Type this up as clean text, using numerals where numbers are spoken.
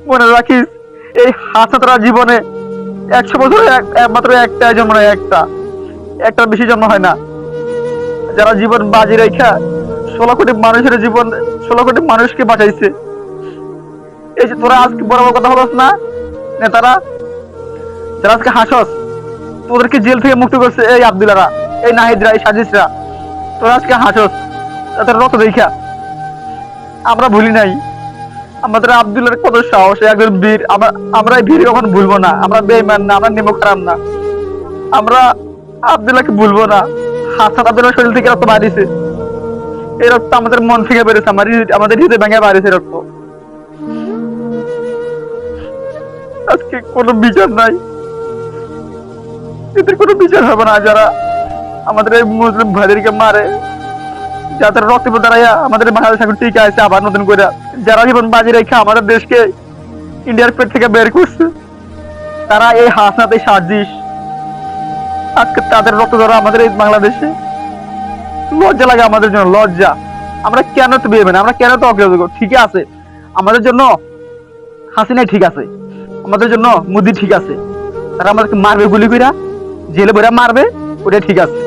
মনে রাখিস, এই হাসনাতরা জীবনে 100 বছরে একমাত্র একটা জন্ম নয়, একটা বেশি জন্ম হয় না। যারা জীবন বাজি রেখা 16 কোটি মানুষের জীবন, 16 কোটি মানুষকে বাঁচাইছে। এই যে তোরা আজকে বড় বড় কথা বলছ না, নেতারা যারা আজকে হাসস, তোদেরকে জেল থেকে মুক্ত করছে এই আব্দুল্লাহরা, এই নাহিদরা, এই সাজিসরা। তোরা আজকে হাসস তাদের রক্ত দেখা। আমরা ভুলি নাই আমাদের আব্দুল্লাহর কত সাহস, একজন বীর। আমরা এই বীর কখন ভুলবো না। আমরা বেঈমান না, আমরা নেমো খারাপ না, আমরা আব্দুল্লাহকে ভুলবো না। হাসান আব্দুল্লাহ শরীর থেকে রক্ত বাড়িছে, এই রক্ত আমাদের মন থেকে বেড়েছে, আমাদের হৃদয় ভেঙে বাড়িছে রক্ত। আজকে কোনো বিচার নাই, এদের কোনো বিচার হবে না। যারা আমাদের এই মুসলিম ভাইদেরকে মারে, যাদের রক্ত দাঁড়াইয়া আমাদের বাংলাদেশ এখন টিকে আছে আবার নতুন করে, যারা জীবন বাজি রেখে আমাদের দেশকে ইন্ডিয়ার পেট থেকে বের করছে, তারা এই হাসনাত, এই সাজিশ, আজকে তাদের রক্ত ধরা আমাদের এই বাংলাদেশে। লজ্জা লাগে আমাদের জন্য, লজ্জা। আমরা কেন তো বেরোবে না, আমরা কেন তো অগ্রগতি? ঠিক আছে, আমাদের জন্য হাসিনাই ঠিক আছে, আমাদের জন্য মোদি ঠিক আছে। তারা আমাদেরকে মারবে গুলি কইরা, জেলে বইরা মারবে, ওটা ঠিক আছে।